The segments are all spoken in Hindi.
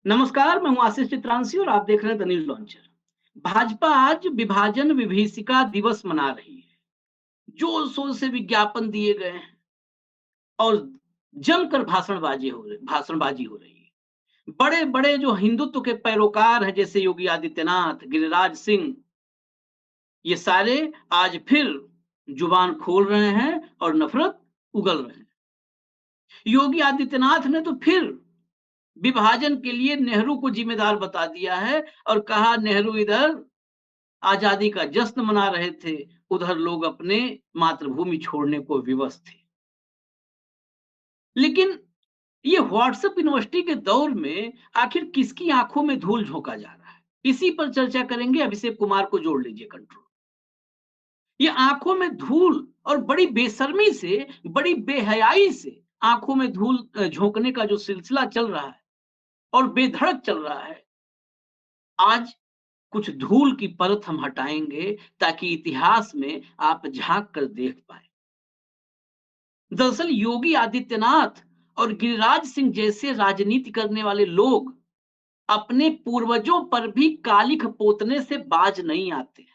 नमस्कार, मैं हूं आशीष चित्रांशी और आप देख रहे हैं द न्यूज लॉन्चर। भाजपा आज विभाजन विभीषिका दिवस मना रही है। जोर शोर से विज्ञापन दिए गए हैं और जमकर भाषणबाजी हो रही है। बड़े बड़े जो हिंदुत्व के पैरोकार हैं जैसे योगी आदित्यनाथ, गिरिराज सिंह, ये सारे आज फिर जुबान खोल रहे हैं और नफरत उगल रहे हैं। योगी आदित्यनाथ ने तो फिर विभाजन के लिए नेहरू को जिम्मेदार बता दिया है और कहा नेहरू इधर आजादी का जश्न मना रहे थे, उधर लोग अपने मातृभूमि छोड़ने को विवश थे। लेकिन ये व्हाट्सएप यूनिवर्सिटी के दौर में आखिर किसकी आंखों में धूल झोंका जा रहा है, इसी पर चर्चा करेंगे। अभिषेक कुमार को जोड़ लीजिए कंट्रोल। ये आंखों में धूल और बड़ी बेशर्मी से, बड़ी बेहयाई से आंखों में धूल झोंकने का जो सिलसिला चल रहा है और बेधड़क चल रहा है, आज कुछ धूल की परत हम हटाएंगे ताकि इतिहास में आप झांक कर देख पाए। दरअसल योगी आदित्यनाथ और गिरिराज सिंह जैसे राजनीति करने वाले लोग अपने पूर्वजों पर भी कालिख पोतने से बाज नहीं आते।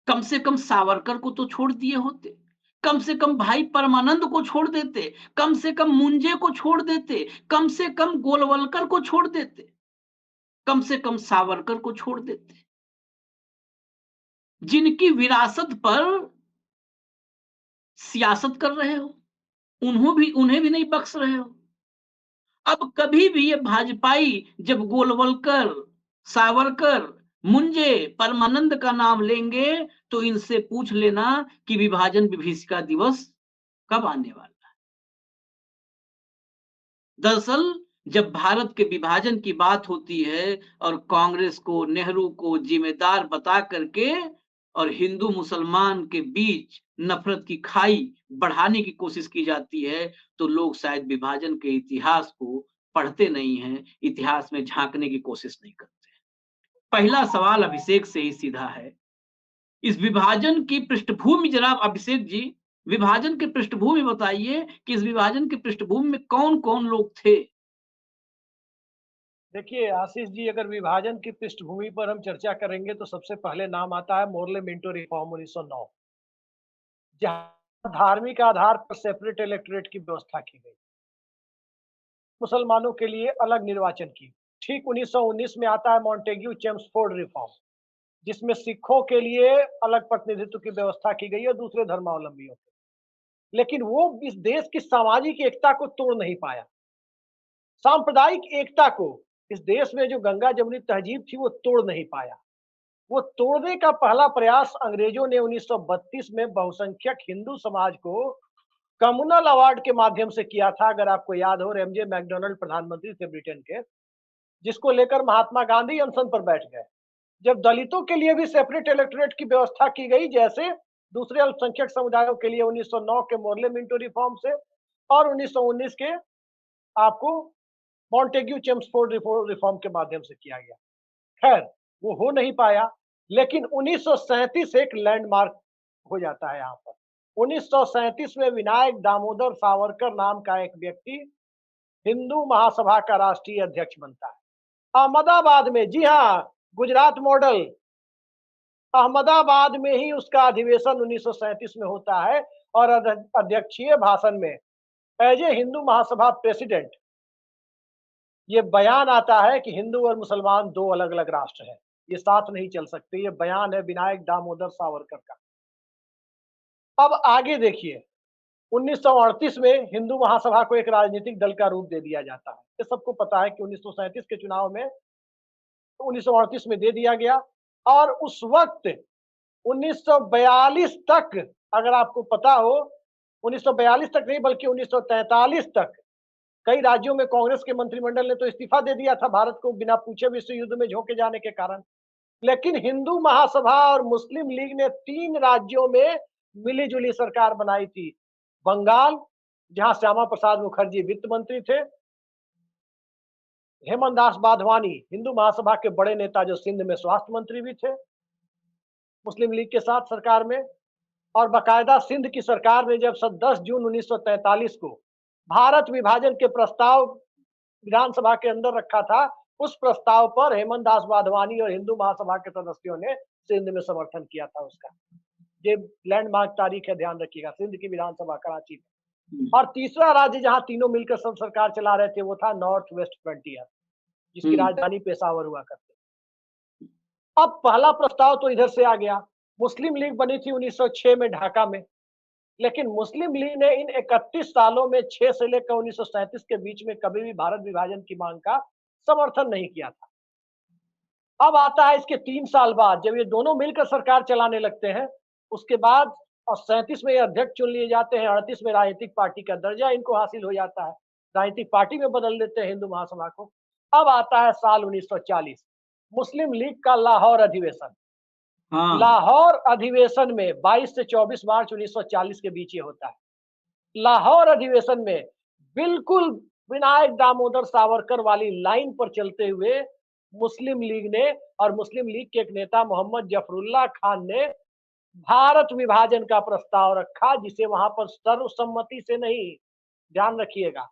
कम से कम सावरकर को तो छोड़ दिए होते, कम से कम भाई परमानंद को छोड़ देते, कम से कम मुंजे को छोड़ देते, कम से कम गोलवलकर को छोड़ देते, कम से कम सावरकर को छोड़ देते, जिनकी विरासत पर सियासत कर रहे हो। उन्हें भी नहीं बख्श रहे हो। अब कभी भी ये भाजपाई जब गोलवलकर, सावरकर, मुंजे, परमानंद का नाम लेंगे तो इनसे पूछ लेना कि विभाजन विभीषिका दिवस कब आने वाला है। दरअसल जब भारत के विभाजन की बात होती है और कांग्रेस को, नेहरू को जिम्मेदार बता करके और हिंदू मुसलमान के बीच नफरत की खाई बढ़ाने की कोशिश की जाती है, तो लोग शायद विभाजन के इतिहास को पढ़ते नहीं हैं, इतिहास में झांकने की कोशिश नहीं करते। पहला सवाल अभिषेक से ही सीधा है। इस विभाजन की पृष्ठभूमि जरा अभिषेक जी, विभाजन की पृष्ठभूमि बताइए कि इस विभाजन की पृष्ठभूमि में कौन-कौन लोग थे? देखिए आशीष जी, अगर विभाजन की पृष्ठभूमि पर हम चर्चा करेंगे तो सबसे पहले नाम आता है मोर्ले मिंटो रिफॉर्म 1909, जहां धार्मिक आधार पर सेपरेट इलेक्टोरेट की व्यवस्था की गई, मुसलमानों के लिए अलग निर्वाचन की। ठीक 1919 में आता है मॉन्टेग्यू चेम्सफोर्ड रिफॉर्म, जिसमें सिखों के लिए अलग प्रतिनिधित्व की व्यवस्था की गई और दूसरे धर्मावलंबियों के। लेकिन वो इस देश की सामाजिक एकता को तोड़ नहीं पाया। सांप्रदायिक एकता को इस देश में जो गंगा जमुनी तहजीब थी वो तोड़ नहीं पाया। वो तोड़ने का पहला प्रयास अंग्रेजों ने 1932 में बहुसंख्यक हिंदू समाज को कम्युनल अवार्ड के माध्यम से किया था। अगर आपको याद हो, एमजे मैकडोनल्ड प्रधानमंत्री थे ब्रिटेन के, जिसको लेकर महात्मा गांधी अनशन पर बैठ गए। जब दलितों के लिए भी सेपरेट इलेक्टोरेट की व्यवस्था की गई, जैसे दूसरे अल्पसंख्यक समुदायों के लिए 1909 के मोर्ले मिंटो रिफॉर्म से और 1919 के आपको मॉन्टेग्यू चेम्सफोर्ड रिफॉर्म के माध्यम से किया गया। खैर, वो हो नहीं पाया। लेकिन 1937 एक लैंडमार्क हो जाता है यहाँ पर। 1937 में विनायक दामोदर सावरकर नाम का एक व्यक्ति हिंदू महासभा का राष्ट्रीय अध्यक्ष बनता है अहमदाबाद में। जी हाँ, गुजरात मॉडल अहमदाबाद में ही उसका अधिवेशन 1937 में होता है और अध्यक्षीय भाषण में as a Hindu Mahasabha president ये बयान आता है कि हिंदू और मुसलमान दो अलग अलग राष्ट्र हैं, ये साथ नहीं चल सकते। ये बयान है विनायक दामोदर सावरकर का। अब आगे देखिए, 1938 में हिंदू महासभा को एक राजनीतिक दल का रूप दे दिया जाता है। ये सबको पता है कि 1937 के चुनाव में 1938 में दे दिया गया। और उस वक्त 1942 तक, अगर आपको पता हो, 1942 तक नहीं बल्कि 1943 तक कई राज्यों में कांग्रेस के मंत्रिमंडल ने तो इस्तीफा दे दिया था भारत को बिना पूछे विश्व युद्ध में झोंके जाने के कारण। लेकिन हिंदू महासभा और मुस्लिम लीग ने 3 राज्यों में मिली-जुली सरकार बनाई थी। बंगाल, जहां श्यामा प्रसाद मुखर्जी वित्त मंत्री थे, हेमंत दास वाधवानी हिंदू महासभा के बड़े नेता जो सिंध में स्वास्थ्य मंत्री भी थे मुस्लिम लीग के साथ सरकार में। और बाकायदा सिंध की सरकार ने जब 10 जून 1943 को भारत विभाजन के प्रस्ताव विधानसभा के अंदर रखा था, उस प्रस्ताव पर हेमंत दास वाधवानी और हिंदू महासभा के सदस्यों ने सिंध में समर्थन किया था उसका। ये लैंडमार्क तारीख है, ध्यान रखिएगा, सिंध की विधानसभा कराची में। और तीसरा राज्य जहां तीनों मिलकर सब सरकार चला रहे थे वो था नॉर्थ वेस्ट फ्रंटियर, जिसकी राजधानी पेशावर हुआ करती। अब पहला प्रस्ताव तो इधर से आ गया। मुस्लिम लीग बनी थी 1906 में ढाका में, लेकिन मुस्लिम लीग ने इन 31 सालों में 6 से लेकर 1937 के बीच में कभी भी भारत विभाजन की मांग का समर्थन नहीं किया था। अब आता है इसके 3 साल बाद, जब ये दोनों मिलकर सरकार चलाने लगते हैं, उसके बाद और 37 में ये अध्यक्ष चुन लिए जाते हैं, 38 में राजनीतिक पार्टी का दर्जा इनको हासिल हो जाता है, राजनीतिक पार्टी में बदल देते हैं हिंदू महासभा को। अब आता है साल 1940, मुस्लिम लीग का लाहौर अधिवेशन। हाँ। लाहौर अधिवेशन में 22 से 24 मार्च 1940 के बीच ये होता है। लाहौर अधिवेशन में बिल्कुल विनायक दामोदर सावरकर वाली लाइन पर चलते हुए मुस्लिम लीग ने और मुस्लिम लीग के एक नेता मोहम्मद जफरुल्लाह खान ने भारत विभाजन का प्रस्ताव रखा, जिसे वहां पर सर्वसम्मति से नहीं, ध्यान रखिएगा,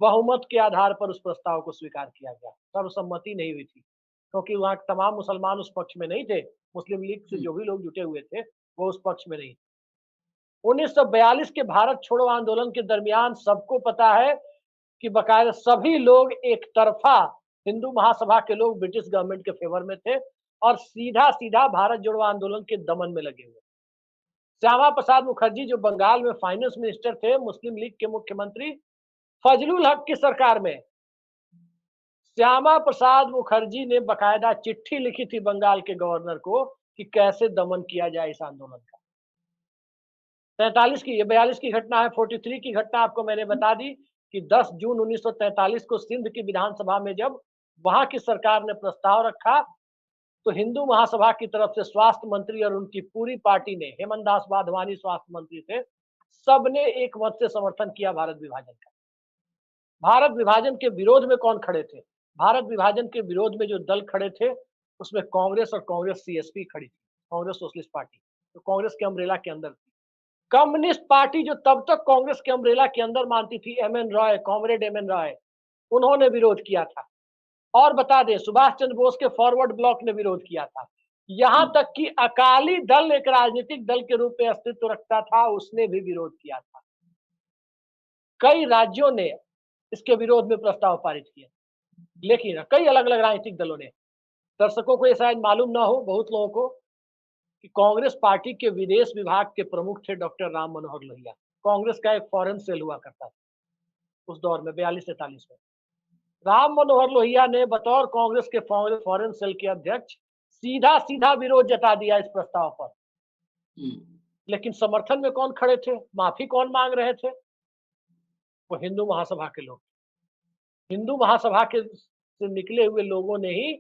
बहुमत के आधार पर उस प्रस्ताव को स्वीकार किया गया। सर्वसम्मति नहीं हुई थी, क्योंकि वहां तमाम मुसलमान उस पक्ष में नहीं थे। मुस्लिम लीग से जो भी लोग जुटे हुए थे वो उस पक्ष में नहीं थे। 1942 के भारत छोड़ो आंदोलन के दरमियान सबको पता है कि बकायदा सभी लोग एक तरफा, हिंदू महासभा के लोग ब्रिटिश गवर्नमेंट के फेवर में थे और सीधा सीधा भारत जोड़ो आंदोलन के दमन में लगे हुए। श्यामा प्रसाद मुखर्जी जो बंगाल में फाइनेंस मिनिस्टर थे, मुस्लिम लीग के मुख्यमंत्री, फजलुल हक की सरकार में श्यामा प्रसाद मुखर्जी ने बकायदा चिट्ठी लिखी थी बंगाल के गवर्नर को कि कैसे दमन किया जाए इस आंदोलन का। 43 की, ये 42 की घटना है। 43 की घटना आपको मैंने बता दी कि 10 जून 1943 को सिंध की विधानसभा में जब वहां की सरकार ने प्रस्ताव रखा, तो हिंदू महासभा की तरफ से स्वास्थ्य मंत्री और उनकी पूरी पार्टी ने, हेमंत दास वाधवानी स्वास्थ्य मंत्री थे, सबने एक मत से समर्थन किया भारत विभाजन का। भारत विभाजन के विरोध में कौन खड़े थे? भारत विभाजन के विरोध में जो दल खड़े थे उसमें कांग्रेस और कांग्रेस सीएसपी खड़ी थी, कांग्रेस सोशलिस्ट पार्टी, तो कांग्रेस के अम्ब्रेला के अंदर थी। कम्युनिस्ट पार्टी जो तब तक कांग्रेस के अम्ब्रेला के अंदर मानती थी, M N Roy, comrade M N Roy, उन्होंने विरोध किया था। और बता दें, सुभाष चंद्र बोस के फॉरवर्ड ब्लॉक ने विरोध किया था। यहां तक कि अकाली दल एक राजनीतिक दल के रूप में अस्तित्व रखता था, उसने भी विरोध किया था। कई राज्यों ने इसके विरोध में प्रस्ताव पारित किए, लेकिन कई अलग अलग राजनीतिक दलों ने। दर्शकों को ये शायद मालूम ना हो, बहुत लोगों को, कि कांग्रेस पार्टी के विदेश विभाग के प्रमुख थे डॉक्टर राम मनोहर लोहिया। कांग्रेस का एक फॉरेन सेल हुआ करता था उस दौर में, 42-43 में। राम मनोहर लोहिया ने बतौर कांग्रेस के फॉरेन सेल के अध्यक्ष सीधा सीधा विरोध जता दिया इस प्रस्ताव पर। लेकिन समर्थन में कौन खड़े थे, माफी कौन मांग रहे थे? वो हिंदू महासभा के लोग। हिंदू महासभा के से निकले हुए लोगों ने ही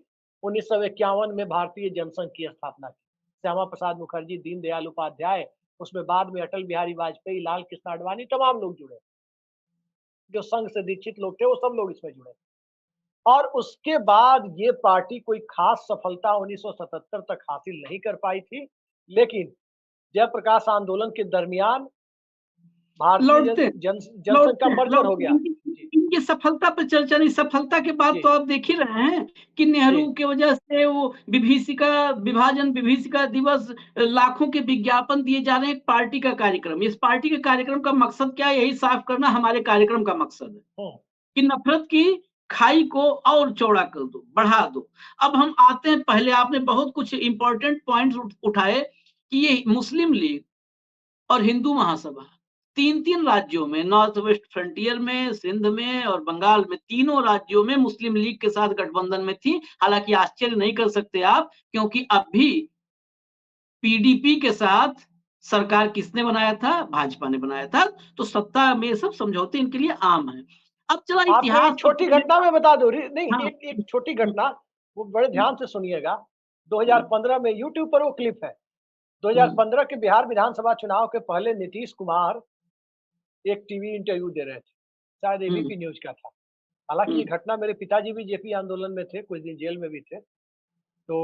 1951 में भारतीय जनसंघ की स्थापना की। श्यामा प्रसाद मुखर्जी, दीनदयाल उपाध्याय, उसमें बाद में अटल बिहारी वाजपेयी, लाल कृष्ण आडवाणी, तमाम लोग जुड़े। जो संघ से दीक्षित लोग थे वो सब लोग इसमें जुड़े। और उसके बाद ये पार्टी कोई खास सफलता 1977 तक हासिल नहीं कर पाई थी, लेकिन जयप्रकाश आंदोलन के दरमियान भारतीय जनसंघ का मर्जर हो गया। इनकी सफलता पर चर्चा नहीं, सफलता के बाद तो आप देख ही रहे हैं कि नेहरू की वजह से वो विभाजन विभीषिका दिवस, लाखों के विज्ञापन दिए जा रहे हैं पार्टी का कार्यक्रम। इस पार्टी के कार्यक्रम का मकसद क्या है? यही साफ करना हमारे कार्यक्रम का मकसद है कि नफरत की खाई को और चौड़ा कर दो, बढ़ा दो। अब हम आते हैं, पहले आपने बहुत कुछ इंपॉर्टेंट पॉइंट्स उठाए कि ये मुस्लिम लीग और हिंदू महासभा तीन राज्यों में, नॉर्थ वेस्ट फ्रंटियर में, सिंध में और बंगाल में, तीनों राज्यों में मुस्लिम लीग के साथ गठबंधन में थी। हालांकि आश्चर्य नहीं कर सकते आप, क्योंकि अब भी पीडीपी के साथ सरकार किसने बनाया था? भाजपा ने बनाया था। तो सत्ता में सब समझौते इनके लिए आम है। अब चला इतिहास, छोटी घटना में बता दो नहीं, एक छोटी घटना, वो बड़े ध्यान से सुनिएगा। 2015 में यूट्यूब पर वो क्लिप है। 2015 के बिहार विधानसभा चुनाव के पहले नीतीश कुमार एक टीवी इंटरव्यू दे रहे थे, शायद एबीपी न्यूज का था। हालांकि ये घटना, मेरे पिताजी भी जेपी आंदोलन में थे, कुछ दिन जेल में भी थे, तो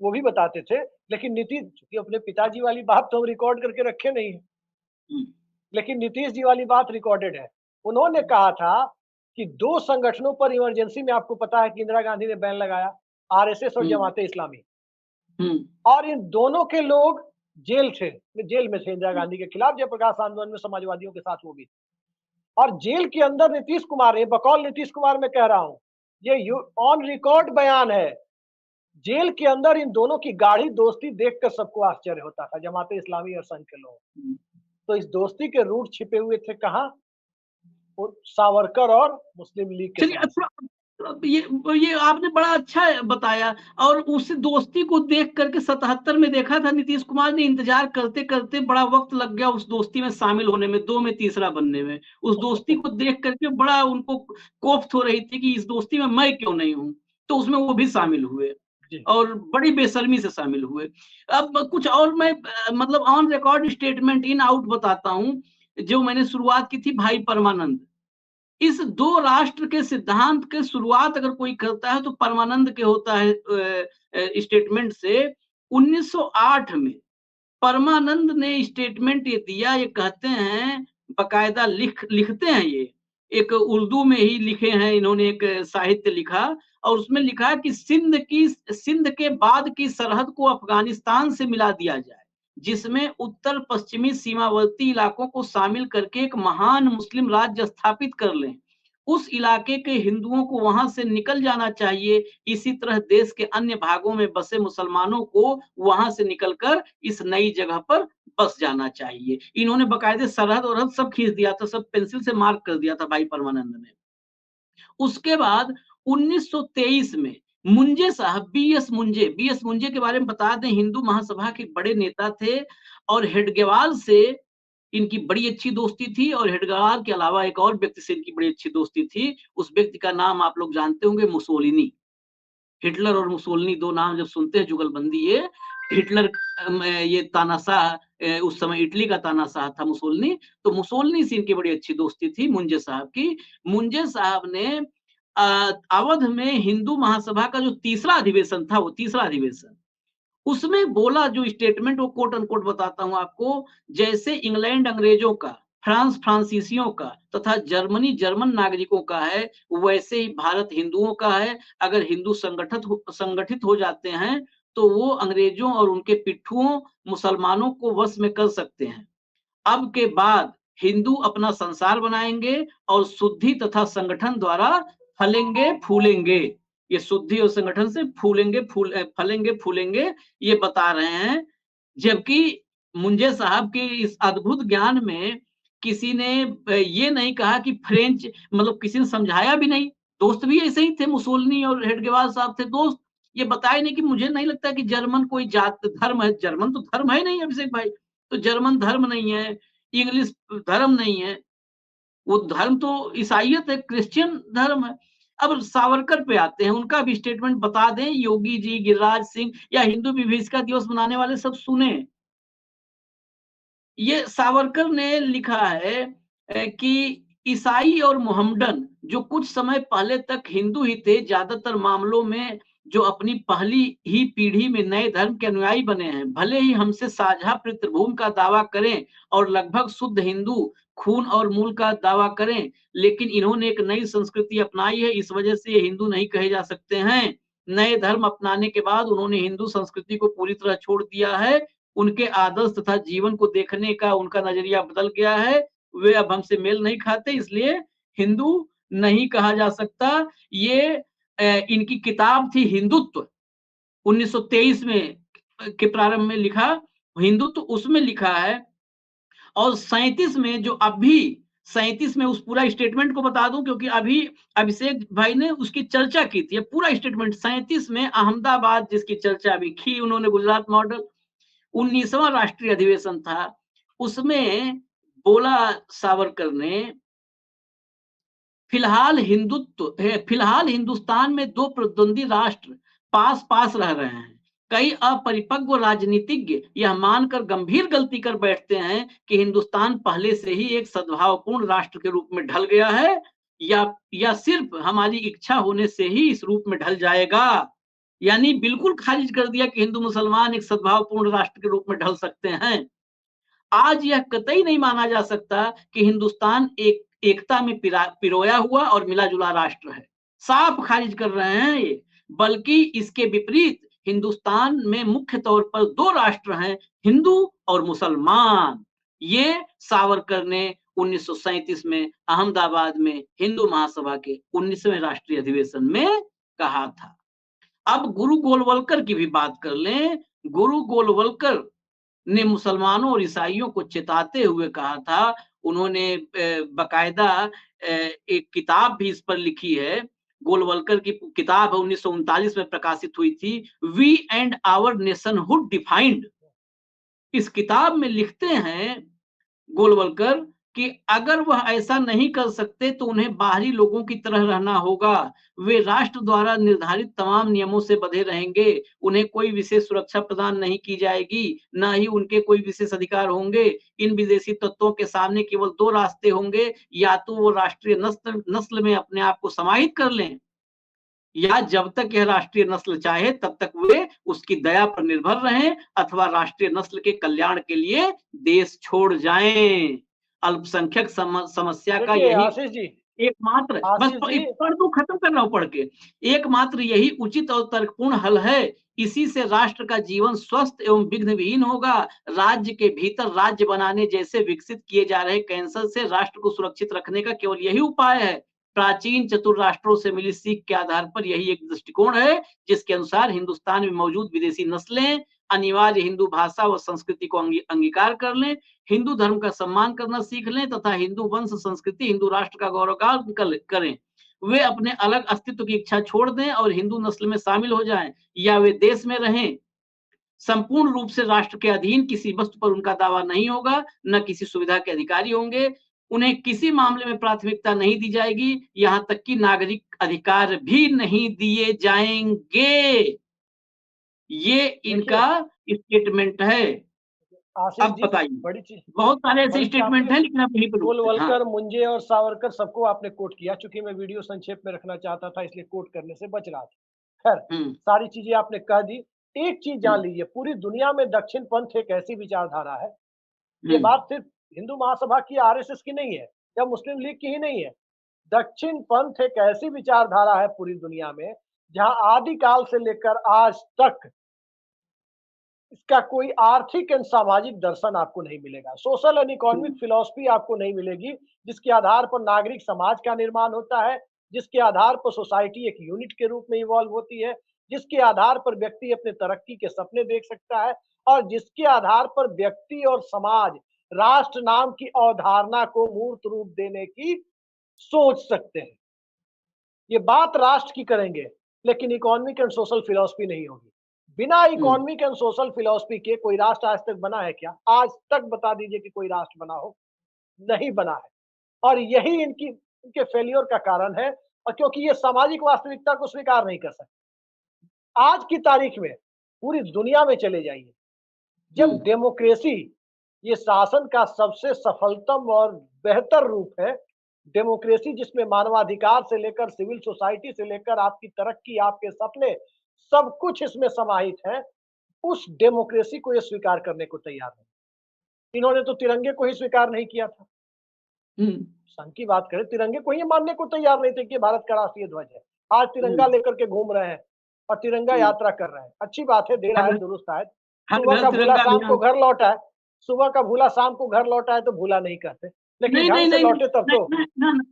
वो भी बताते थे। लेकिन नीतीश, चूंकि अपने पिताजी वाली बात तो हम रिकॉर्ड करके रखे नहीं है, लेकिन नीतीश जी वाली बात रिकॉर्डेड है। उन्होंने कहा था कि 2 संगठनों पर इमरजेंसी में आपको पता है कि इंदिरा गांधी ने बैन लगाया, आरएसएस और हम्म, जमात-ए-इस्लामी, हम्म, और इन दोनों के लोग जेल में थे इंदिरा गांधी के खिलाफ, जयप्रकाश आंदोलन में समाजवादियों के साथ वो भी। और जेल के अंदर नीतीश कुमार, ये बकौल नीतीश कुमार मैं कह रहा हूं, ये ऑन रिकॉर्ड बयान है, जेल के अंदर इन दोनों की गाढ़ी दोस्ती देखकर सबको आश्चर्य होता था, जमाते इस्लामी और संघ के लोग। हम्म। तो इस दोस्ती के रूट छिपे हुए थे कहाँ? वो सावरकर और मुस्लिम लीग के चलिए समय से। ये आपने बड़ा अच्छा बताया। और उस दोस्ती को देख करके 77 में देखा था नीतीश कुमार ने, इंतजार करते करते बड़ा वक्त लग गया उस दोस्ती में शामिल होने में, 2 में तीसरा बनने में। उस दोस्ती को देख करके बड़ा उनको कोफ्त हो रही थी कि इस दोस्ती में मैं क्यों नहीं हूं, तो उसमें वो भी शामिल हुए जी, और बड़ी बेशर्मी से शामिल हुए। अब कुछ और मैं मतलब on record statement in out बताता हूं। जो मैंने शुरुआत की थी भाई परमानंद, इस 2 राष्ट्र के सिद्धांत के शुरुआत अगर कोई करता है तो परमानंद के होता है स्टेटमेंट से। 1908 में परमानंद ने स्टेटमेंट ये दिया, ये कहते हैं, बकायदा लिखते हैं ये, एक उर्दू में ही लिखे हैं इन्होंने, एक साहित्य लिखा, और उसमें लिखा कि सिंध के बाद की सरहद को अफगानिस्तान से मिला दिया जाए, जिसमें उत्तर पश्चिमी सीमावर्ती इलाकों को शामिल करके एक महान मुस्लिम राज्य स्थापित कर लें। उस इलाके के हिंदुओं को वहां से निकल जाना चाहिए, इसी तरह देश के अन्य भागों में बसे मुसलमानों को वहां से निकलकर इस नई जगह पर बस जाना चाहिए। इन्होंने बकायदे सरहद और सब खींच दिया था, सब पेंसिल से मार्क कर दिया था भाई परमानंद ने। उसके बाद 1923 में मुंजे साहब, बीएस मुंजे के बारे में बता दें, हिंदू महासभा के बड़े नेता थे, और हेडगेवार से इनकी बड़ी अच्छी दोस्ती थी, और हेडगेवार के अलावा एक और व्यक्ति से इनकी बड़ी अच्छी दोस्ती थी। उस व्यक्ति का नाम आप लोग जानते होंगे, मुसोलिनी। हिटलर और मुसोलिनी 2 नाम जब सुनते हैं जुगलबंदी ये। हिटलर ये तानाशाह, उस समय इटली का तानाशाह था मुसोलिनी। तो मुसोलिनी से इनकी बड़ी अच्छी दोस्ती थी मुंजे साहब की। मुंजे साहब ने अवध में हिंदू महासभा का जो तीसरा अधिवेशन था, वो तीसरा अधिवेशन, उसमें बोला जो स्टेटमेंट, वो कोट अनकोट बताता हूं आपको। जैसे इंग्लैंड अंग्रेजों का, फ्रांस फ्रांसीसियों का, तथा जर्मनी जर्मन नागरिकों का है, वैसे ही भारत हिंदुओं का है। अगर हिंदू संगठित हो जाते हैं तो वो अंग्रेजों और उनके पिट्ठुओं मुसलमानों को वश में कर सकते हैं। अब के बाद हिंदू अपना संसार बनाएंगे और शुद्धि तथा संगठन द्वारा फलेंगे फूलेंगे। ये शुद्धि और संगठन से फलेंगे फूलेंगे, ये बता रहे हैं। जबकि मुंजे साहब के इस अद्भुत ज्ञान में किसी ने ये नहीं कहा कि फ्रेंच, मतलब किसी ने समझाया भी नहीं। दोस्त भी ऐसे ही थे, मुसोलिनी और हेडगेवार साहब थे दोस्त। ये बताए नहीं कि मुझे नहीं लगता कि जर्मन कोई जात धर्म है, जर्मन तो धर्म है नहीं अभिषेक भाई। तो जर्मन धर्म नहीं है, इंग्लिश धर्म नहीं है, वो धर्म तो ईसाइयत है, क्रिश्चियन धर्म है। अब सावरकर पे आते हैं, उनका भी स्टेटमेंट बता दें। योगी जी, गिरिराज सिंह या हिंदू विभीषिका दिवस मनाने वाले सब सुने। ये सावरकर ने लिखा है कि ईसाई और मोहम्मडन जो कुछ समय पहले तक हिंदू ही थे, ज्यादातर मामलों में जो अपनी पहली ही पीढ़ी में नए धर्म के अनुयायी बने हैं, भले ही हमसे साझा पितृभूमि का दावा करें और लगभग शुद्ध हिंदू खून और मूल का दावा करें, लेकिन इन्होंने एक नई संस्कृति अपनाई है, इस वजह से ये हिंदू नहीं कहे जा सकते हैं। नए धर्म अपनाने के बाद उन्होंने हिंदू संस्कृति को पूरी तरह छोड़ दिया है। उनके आदर्श तथा जीवन को देखने का उनका नजरिया बदल गया है। वे अब हमसे मेल नहीं खाते, इसलिए हिंदू नहीं कहा जा सकता। ये इनकी किताब थी हिंदुत्व, 1923 में के प्रारंभ में लिखा हिंदुत्व, उसमें लिखा है। और 37 में जो अभी 37 में, उस पूरा स्टेटमेंट को बता दूं क्योंकि अभी अभिषेक भाई ने उसकी चर्चा की थी, पूरा स्टेटमेंट 37 में अहमदाबाद जिसकी चर्चा अभी की उन्होंने, गुजरात मॉडल, 19वां राष्ट्रीय अधिवेशन था। उसमें बोला सावरकर ने, फिलहाल हिंदुस्तान में 2 प्रतिद्वंदी राष्ट्र पास पास रह रहे हैं। कई अपरिपक्व राजनीतिज्ञ यह मानकर गंभीर गलती कर बैठते हैं कि हिंदुस्तान पहले से ही एक सद्भावपूर्ण राष्ट्र के रूप में ढल गया है, या सिर्फ हमारी इच्छा होने से ही इस रूप में ढल जाएगा। यानी बिल्कुल खारिज कर दिया कि हिंदू मुसलमान एक सद्भावपूर्ण राष्ट्र के रूप में ढल सकते हैं। आज यह कतई नहीं माना जा सकता कि हिंदुस्तान एक एकता में पिरोया हुआ और मिला-जुला राष्ट्र है। साफ खारिज कर रहे हैं ये। बल्कि इसके विपरीत हिंदुस्तान में मुख्य तौर पर 2 राष्ट्र हैं, हिंदू और मुसलमान। ये सावरकर ने 1937 में अहमदाबाद में हिंदू महासभा के 19वें राष्ट्रीय अधिवेशन में कहा था। अब गुरु गोलवलकर की भी बात कर लें। गुरु गोलवलकर ने मुसलमानों और ईसाइयों को चेताते हुए कहा था, उन्होंने बाकायदा एक किताब भी इस पर लिखी है। गोलवलकर की किताब है 1939 में प्रकाशित हुई थी, we and our nationhood defined. इस किताब में लिखते हैं गोलवलकर कि अगर वह ऐसा नहीं कर सकते तो उन्हें बाहरी लोगों की तरह रहना होगा। वे राष्ट्र द्वारा निर्धारित तमाम नियमों से बंधे रहेंगे। उन्हें कोई विशेष सुरक्षा प्रदान नहीं की जाएगी, ना ही उनके कोई विशेष अधिकार होंगे। इन विदेशी तत्वों के सामने केवल 2 रास्ते होंगे, या तो वो राष्ट्रीय नस्ल में अपने आप को समाहित कर लें, या जब तक यह राष्ट्रीय नस्ल चाहे तब तक वे उसकी दया पर निर्भर रहें, अथवा राष्ट्रीय नस्ल के कल्याण के लिए देश छोड़ जाएं। अल्पसंख्यक समस्या का देखिए यही आशीष जी, एकमात्र, बस आशीष जी, पढ़ दूं, खत्म कर रहा हूं पढ़ के। एकमात्र यही उचित और तर्कपूर्ण हल है। इसी से राष्ट्र का जीवन स्वस्थ एवं विघ्न विहीन होगा। राज्य के भीतर राज्य बनाने जैसे विकसित किए जा रहे कैंसर से राष्ट्र को सुरक्षित रखने का केवल यही उपाय है। प्राचीन चतुर राष्ट्रों से मिली सीख के आधार पर यही एक दृष्टिकोण है, जिसके अनुसार हिंदुस्तान में मौजूद विदेशी नस्लें अनिवार्य हिंदू भाषा व संस्कृति को अंगीकार कर लें, हिंदू धर्म का सम्मान करना सीख लें तथा हिंदू वंश संस्कृति, हिंदू राष्ट्र का गौरवगान करें। वे अपने अलग अस्तित्व की इच्छा छोड़ दें और हिंदू नस्ल में शामिल हो जाएं, या वे देश में रहें। संपूर्ण रूप से राष्ट्र के अधीन किसी वस्तु पर उनका दावा नहीं होगा, न किसी सुविधा के अधिकारी होंगे। उन्हें किसी मामले में प्राथमिकता नहीं दी जाएगी, यहाँ तक कि नागरिक अधिकार भी नहीं दिए जाएंगे। ये इनका स्टेटमेंट है। आशीष अब जी, बताइए, बड़ी चीज, बहुत सारे ऐसे बड़ी चीज स्टेटमेंट आपने हैं, लेकिन आप यहीं पे रुकते हैं। हाँ। गोलवलकर, मुंजे और सावरकर सबको आपने कोट किया। चूंकि मैं वीडियो संक्षेप में रखना चाहता था इसलिए कोट करने से बच रहा था। खैर, हुँ, सारी चीजें आपने कह दी। एक चीज हुँ, जान लीजिए, पूरी दुनिया में दक्षिण पंथ एक ऐसी विचारधारा है, ये हुँ, बात सिर्फ हिंदू महासभा की, आरएसएस की नहीं है या मुस्लिम लीग की ही नहीं है। दक्षिण पंथ एक ऐसी विचारधारा है पूरी दुनिया में जहां आदिकाल से लेकर आज तक इसका कोई आर्थिक एंड सामाजिक दर्शन आपको नहीं मिलेगा। Social and economic hmm, philosophy आपको नहीं मिलेगी, जिसके आधार पर नागरिक समाज का निर्माण होता है, जिसके आधार पर सोसाइटी एक यूनिट के रूप में इवॉल्व होती है, जिसके आधार पर व्यक्ति अपने तरक्की के सपने देख सकता है, और जिसके आधार पर व्यक्ति और समाज राष्ट्र नाम की अवधारणा को मूर्त रूप देने की सोच सकते हैं। ये बात राष्ट्र की करेंगे, लेकिन इकोनॉमिक एंड सोशल फिलॉसफी नहीं होगी। बिना हुँ, इकोनॉमिक एंड सोशल फिलॉसफी के कोई राष्ट्र आज तक बना है क्या? आज तक बता दीजिए कि कोई राष्ट्र बना हो? नहीं बना है। और यही इनके फेल्योर का कारण है, और क्योंकि ये सामाजिक वास्तविकता को स्वीकार नहीं कर सकते। आज की तारीख में पूरी दुनिया में चले जाइए, हुँ, जब डेमोक्रेसी ये शासन का सबसे सफलतम और बेहतर रूप है, डेमोक्रेसी जिसमें मानवाधिकार से लेकर सिविल सोसाइटी से लेकर आपकी तरक्की, आपके सपने, सब कुछ इसमें समाहित है, उस डेमोक्रेसी को ये स्वीकार करने को तैयार नहीं। इन्होंने तो तिरंगे को ही स्वीकार नहीं किया था। हुँ, संघ की बात करें, तिरंगे को ही मानने को तैयार नहीं थे कि ये भारत का राष्ट्रीय ध्वज है। आज तिरंगा हुँ, लेकर के घूम रहे हैं और तिरंगा हुँ। यात्रा कर रहे हैं। अच्छी बात है, देर हर आए दुरुस्त आए। हर सुबह घर का भूला तिरंगा शाम को अभियान। घर लौटा है, सुबह का भूला शाम को घर लौटा है तो भूला नहीं कहते, लेकिन नहीं, ढंग नहीं, से नहीं, लौटे तब नहीं, तो। नहीं, ना, ना,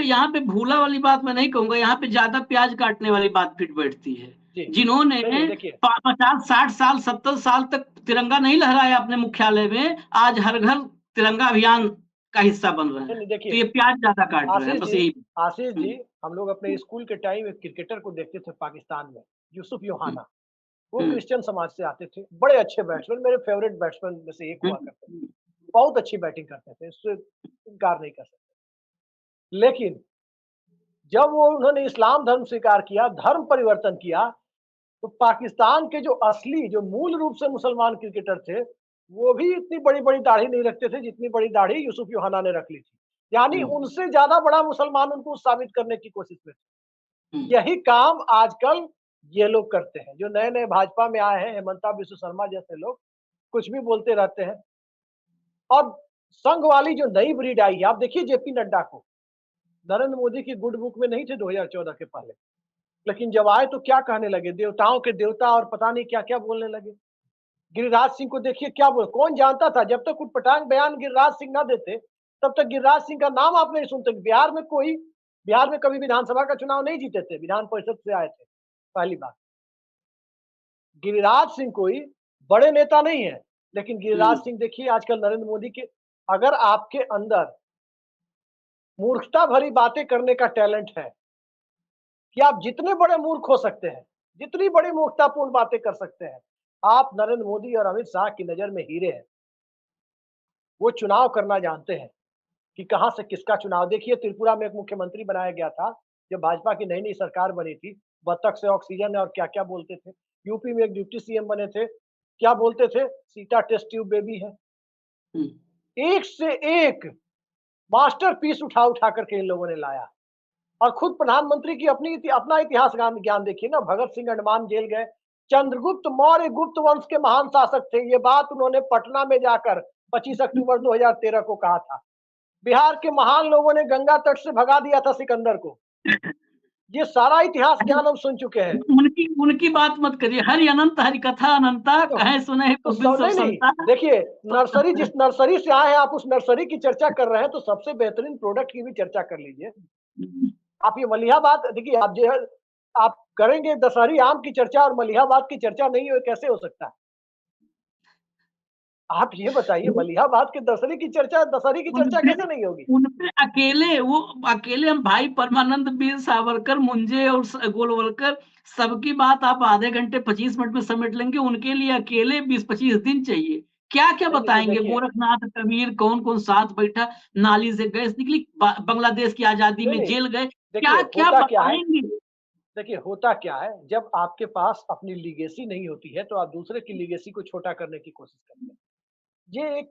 यहाँ पे भूला वाली बात मैं नहीं कहूँगा, यहाँ पे ज़्यादा प्याज काटने वाली बात फिट बैठती है। जी, जिन्होंने नहीं, नहीं, देखिए, 50, 60 साल, 70 साल तक तिरंगा नहीं लहराया अपने मुख्यालय में, आज हर घर तिरंगा अभियान का हिस्सा बन रहे नहीं, हैं। नहीं, तो देखिए, ये प्याज ज़्यादा काट रहे हैं, आशीष बस जी, यही। आशीष जी, हुँ, हम लोग अपने हुँ, स्कूल के टाइम एक क्रिकेटर को देखते थे पाकिस्तान में, यूसुफ हुँ, योहाना। वो हुँ, क्रिश्चियन समाज से आते थे, बड़े अच्छे बैट्समैन, मेरे फेवरेट बैट्समैन में से एक हुँ, हुआ करते थे। हुँ, बहुत अच्छी बैटिंग करते थे, इससे इनकार नहीं कर सकते। लेकिन जब वो उन्होंने इस्लाम धर्म स्वीकार किया, धर्म परिवर्तन किया, तो पाकिस्तान के जो असली, जो मूल रूप से मुसलमान क्रिकेटर थे, वो भी इतनी बड़ी-बड़ी दाढ़ी नहीं रखते थे, जितनी बड़ी दाढ़ी यूसुफ योहाना ने रख ली थी। यानी हुँ, उनसे ज़्यादा बड़ा मुसलमान उनको साबित करने की कोशिश में हुँ, थे। यही काम आजकल ये लोग करते हैं, जो नए-नए भाजपा में आए हैं, हेमंता बिस्व शर्मा जैसे लोग, कुछ भी बोलते रहते हैं। अब संघ वाली जो नई ब्रीड आई है, आप देखिए जेपी नड्डा को, नरेंद्र मोदी की गुड बुक में नहीं थे 2014 के पहले, लेकिन जब आए तो क्या कहने लगे, देवताओं के देवता और पता नहीं क्या क्या बोलने लगे। गिरिराज सिंह को देखिए क्या बोल, कौन जानता था, जब तक उटपटांग बयान गिरिराज सिंह ना देते तब तक गिरिराज सिंह का नाम आप नहीं सुनते। बिहार में कभी विधानसभा का चुनाव नहीं जीते थे, विधान परिषद से आए थे पहली बार। गिरिराज सिंह कोई बड़े नेता नहीं है, लेकिन गिरिराज सिंह देखिए आजकल नरेंद्र मोदी के, अगर आपके अंदर मूर्खता भरी बातें करने का टैलेंट है कि आप जितने बड़े मूर्ख हो सकते हैं, जितनी बड़ी मूर्खतापूर्ण बातें कर सकते हैं, आप नरेंद्र मोदी और अमित शाह की नजर में हीरे हैं। वो चुनाव करना जानते हैं कि कहां से किसका चुनाव। देखिए त्रिपुरा में एक मुख्यमंत्री बनाया गया था जब भाजपा की नई नई सरकार बनी थी, बतख से ऑक्सीजन और क्या क्या बोलते थे। यूपी में एक डिप्टी सीएम बने थे, क्या बोलते थे, सीता टेस्ट ट्यूब बेबी है। एक से एक मास्टरपीस उठा उठा करके इन लोगों ने लाया। और खुद प्रधानमंत्री की अपना इतिहास ज्ञान देखिए ना, भगत सिंह अंडमान जेल गए, चंद्रगुप्त मौर्य गुप्त वंश के महान शासक थे, ये बात उन्होंने पटना में जाकर 25 अक्टूबर 2013 को कहा था। बिहार के महान लोगों ने गंगा तट से भगा दिया था सिकंदर को। ये सारा इतिहास ज्ञान हम सुन चुके हैं। उनकी बात मत करिए, हरि अनंत हरि कथा अनंता, कहे सुने तो नहीं, देखिए नर्सरी, जिस नर्सरी से आए हैं आप उस नर्सरी की चर्चा कर रहे हैं, तो सबसे बेहतरीन प्रोडक्ट की भी चर्चा कर लीजिए। आप ये मलिहाबाद देखिए, आप करेंगे दशहरी आम की चर्चा और मलिहाबाद की चर्चा नहीं हो, कैसे हो सकता है? आप ये बताइए, मलिहाबाद के दशहरी की चर्चा कैसे नहीं होगी? उनपे अकेले हम भाई परमानंद, वीर सावरकर, मुंजे और गोलवलकर, सबकी बात आप आधे घंटे 25 मिनट में समेट लेंगे। उनके लिए अकेले 20-25 दिन चाहिए। क्या क्या बताएंगे, गोरखनाथ कबीर, कौन कौन साथ बैठा, नाली से गैस निकली, बांग्लादेश की आजादी में जेल गए, क्या क्या बताएंगे? देखिए होता क्या है, जब आपके पास अपनी लीगेसी नहीं होती है तो आप दूसरे की लीगेसी को छोटा करने की कोशिश करते हैं। ये एक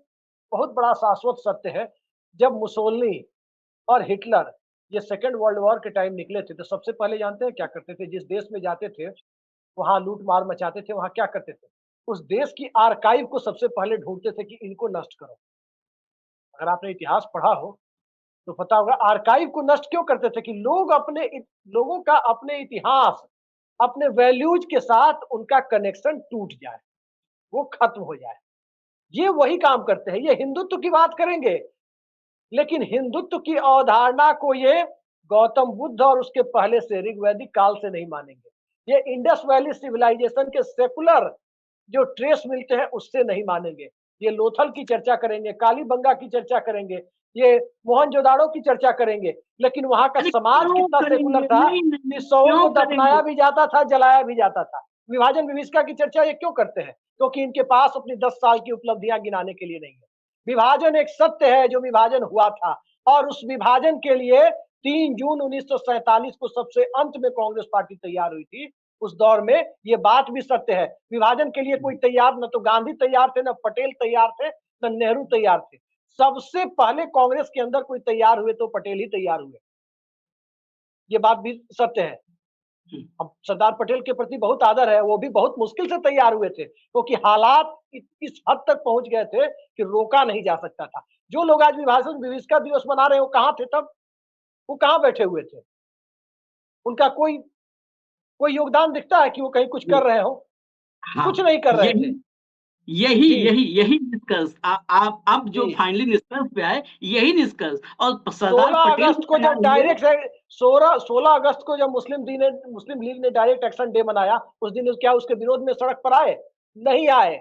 बहुत बड़ा शाश्वत सत्य है। जब मुसोलिनी और हिटलर ये सेकेंड वर्ल्ड वॉर के टाइम निकले थे, तो सबसे पहले जानते हैं क्या करते थे? जिस देश में जाते थे वहां लूट मार मचाते थे, वहां क्या करते थे? उस देश की आर्काइव को सबसे पहले ढूंढते थे कि इनको नष्ट करो। अगर आपने इतिहास पढ़ा हो तो पता होगा आर्काइव को नष्ट क्यों करते थे, कि लोगों का अपने इतिहास, अपने वैल्यूज के साथ उनका कनेक्शन टूट जाए, वो खत्म हो जाए। ये वही काम करते हैं। ये हिंदुत्व की बात करेंगे, लेकिन हिंदुत्व की अवधारणा को ये गौतम बुद्ध और उसके पहले से ऋग्वैदिक काल से नहीं मानेंगे। ये इंडस वैली सिविलाइजेशन के सेकुलर जो ट्रेस मिलते हैं उससे नहीं मानेंगे। ये लोथल की चर्चा करेंगे, कालीबंगा की चर्चा करेंगे, ये मोहनजोदाड़ो की चर्चा करेंगे, लेकिन वहां का समाज कितना सेकुलर था कि शवों को दफनाया भी जाता था, जलाया भी जाता था। विभाजन विभीषिका की चर्चा ये क्यों करते हैं? क्योंकि इनके पास अपनी 10 साल की उपलब्धियां गिनाने के लिए नहीं है। विभाजन एक सत्य है, जो विभाजन हुआ था, और उस विभाजन के लिए 3 जून 1947 को सबसे अंत में कांग्रेस पार्टी तैयार हुई थी। उस दौर में ये बात भी सत्य है, विभाजन के लिए कोई तैयार, न तो गांधी तैयार थे, न पटेल तैयार थे, न नेहरू तैयार थे। सबसे पहले कांग्रेस के अंदर कोई तैयार हुए तो पटेल ही तैयार हुए। ये बात भी सत्य है। हम सरदार पटेल के प्रति बहुत आदर है, वो भी बहुत मुश्किल से तैयार हुए थे, क्योंकि हालात इस हद तक पहुंच गए थे कि रोका नहीं जा सकता था। जो लोग आज विभाजन विभीषिका दिवस मना रहे हैं, वो कहां थे तब? वो कहां बैठे हुए थे? उनका कोई योगदान दिखता है कि वो कहीं कुछ कर रहे हो? कुछ नहीं कर रहे थे। यही निष्कर्ष आप अब जो फाइनली निष्कर्ष पे आए, यही निष्कर्ष। और 16 अगस्त को जब डायरेक्ट 16 अगस्त को जब मुस्लिम लीग ने डायरेक्ट एक्शन डे मनाया, उस दिन क्या उसके विरोध में सड़क पर आए? नहीं आए।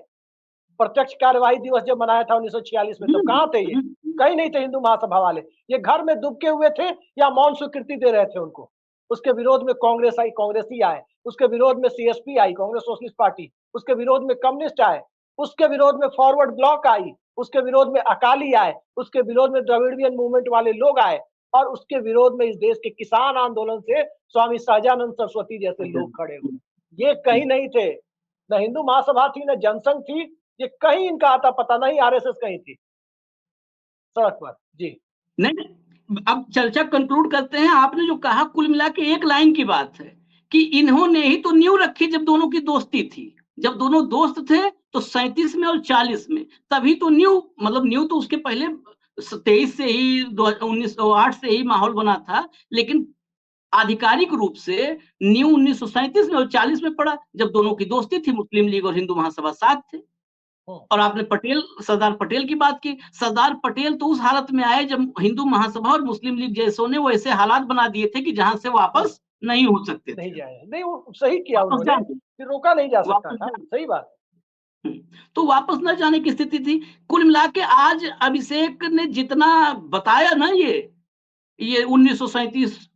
प्रत्यक्ष कार्यवाही दिवस जब मनाया था 1946 में, तब कहां थे ये? कहीं नहीं थे हिंदू महासभा वाले। ये घर में दुबके हुए थे या मौन स्वीकृति दे रहे थे उनको। उसके विरोध में कांग्रेस आई, कांग्रेसी आए। उसके विरोध में सीएसपी आई, कांग्रेस सोशलिस्ट पार्टी। उसके विरोध में कम्युनिस्ट आए। उसके विरोध में फॉरवर्ड ब्लॉक आई। उसके विरोध में अकाली आए। उसके विरोध में द्रविडियन मूवमेंट वाले लोग आए। और उसके विरोध में इस देश के किसान आंदोलन से स्वामी सहजानंद सरस्वती जैसे लोग खड़े हुए। ये कहीं नहीं थे, न हिंदू महासभा थी, न जनसंघ थी, ये कहीं इनका आता पता नहीं। आरएसएस कहीं थी सड़क पर। जी नहीं, अब चर्चा कंक्लूड करते हैं। आपने जो कहा कुल मिला के एक लाइन की बात है कि इन्होंने ही तो नींव रखी जब दोनों की दोस्ती थी। जब दोनों दोस्त थे तो 37 में और 40 में तभी तो न्यू तो उसके पहले 23 से ही 1908 से ही माहौल बना था, लेकिन आधिकारिक रूप से न्यू 1937 में और 40 में पड़ा, जब दोनों की दोस्ती थी, मुस्लिम लीग और हिंदू महासभा साथ थे। और आपने सरदार पटेल की बात की। सरदार पटेल तो उस हालत में आए जब हिंदू महासभा और मुस्लिम लीग जैसों ने वो ऐसे हालात बना दिए थे कि जहां से वापस नहीं हो सकते नहीं थे। जाए, नहीं वो सही किया वापस उन्होंने, जाने फिर रोका नहीं जा सकता वापस था, जाने सही बात। तो वापस न जाने की स्थिति थी। कुल मिला के आज अभिषेक ने जितना बताया ना, ये 1937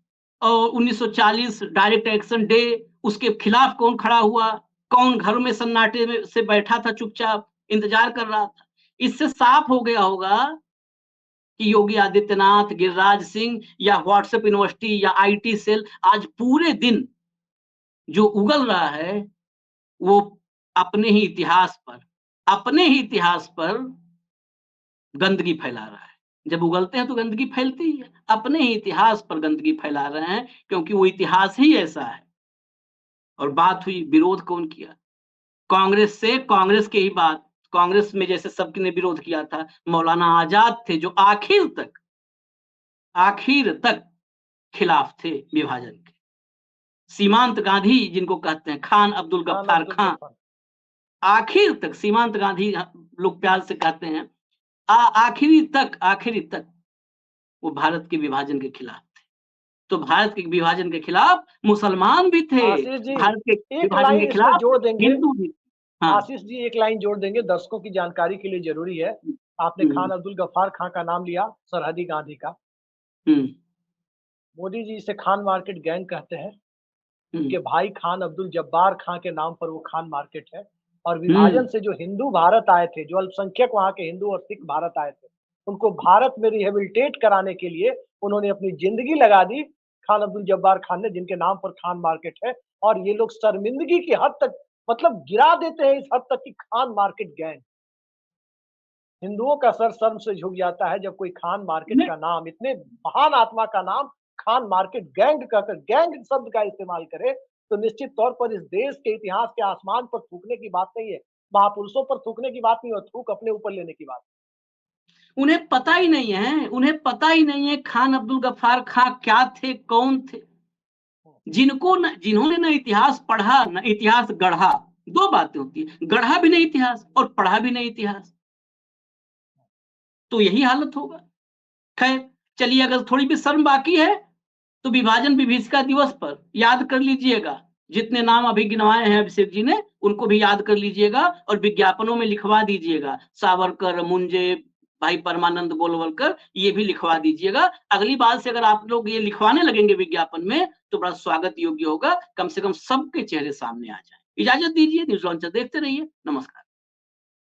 और 1940 डायरेक्ट एक्शन डे, उसके खिलाफ कौन खड़ा हुआ, कौन घरों में सन्नाटे में से बैठा था, चुपचाप इंतजार कर रहा था। इससे साफ हो गया होगा कि योगी आदित्यनाथ, गिरिराज सिंह या व्हाट्सएप यूनिवर्सिटी या आईटी सेल आज पूरे दिन जो उगल रहा है, वो अपने ही इतिहास पर गंदगी फैला रहा है। जब उगलते हैं तो गंदगी फैलती ही है, अपने ही इतिहास पर गंदगी फैला रहे हैं, क्योंकि वो इतिहास ही ऐसा है। और बात हुई विरोध कौन किया, कांग्रेस से, कांग्रेस की ही बात, कांग्रेस में जैसे सबने विरोध किया था, मौलाना आजाद थे जो आखिर तक खिलाफ थे विभाजन के। सीमांत गांधी जिनको कहते हैं, खान अब्दुल गफ्फार खान, आखिर तक सीमांत गांधी लोग प्यार से कहते हैं, आखिरी तक वो भारत के विभाजन के खिलाफ थे। तो भारत के विभाजन के खिलाफ मुसलमान भी थे, आशीष जी भारत के एक विभाजन के लाइन इसमें खिलाफ जोड़ देंगे, हिंदू भी। हाँ। आशीष जी एक लाइन जोड़ देंगे, दर्शकों की जानकारी के लिए जरूरी है। आपने खान अब्दुल गफ्फार खान का नाम लिया, सरहदी गांधी का। मोदी जी इसे खान मार्केट गैंग कहते हैं। उनके भाई खान अब्दुल जब्बार खान के नाम पर वो खान मार्केट है। और विभाजन से जो हिंदू भारत आए थे, जो अल्पसंख्यक वहाँ के हिंदू और सिख भारत आए थे, उनको भारत में रिहेबिलिटेट कराने के लिए उन्होंने अपनी जिंदगी लगा दी, खान अब्दुल जब्बार खान ने, जिनके नाम पर खान मार्केट है। और ये लोग शर्मिंदगी की हद तक, मतलब गिरा देते हैं इस हद तक कि खान मार्केट गैंग। हिंदुओं का सर शर्म से झुक जाता है जब कोई खान मार्केट का नाम, इतने महान आत्मा का नाम खान मार्केट गैंग कहकर, गैंग शब्द का इस्तेमाल करे, तो निश्चित तौर पर इस देश के इतिहास के आसमान पर थूकने की बात नहीं है, महापुरुषों पर थूकने की बात नहीं है, थूक अपने ऊपर लेने की बात। उन्हें पता ही नहीं है खान अब्दुल गफ्फार खान क्या थे, कौन थे। जिन्होंने न इतिहास पढ़ा न इतिहास गढ़ा, दो बातें होती है, गढ़ा भी नहीं इतिहास और पढ़ा भी नहीं इतिहास, तो यही हालत होगा। खैर चलिए, अगर थोड़ी भी शर्म बाकी है तो विभाजन विभीषिका दिवस पर याद कर लीजिएगा, जितने नाम अभी गिनवाए हैं अभिषेक जी ने, उनको भी याद कर लीजिएगा और विज्ञापनों में लिखवा दीजिएगा, सावरकर, मुंजे, भाई परमानंद गोलवलकर, ये भी लिखवा दीजिएगा। अगली बार से अगर आप लोग ये लिखवाने लगेंगे विज्ञापन में तो बड़ा स्वागत योग्य होगा, कम से कम सबके चेहरे सामने आ जाए। इजाजत दीजिए, न्यूज लॉन्चर देखते रहिए, नमस्कार।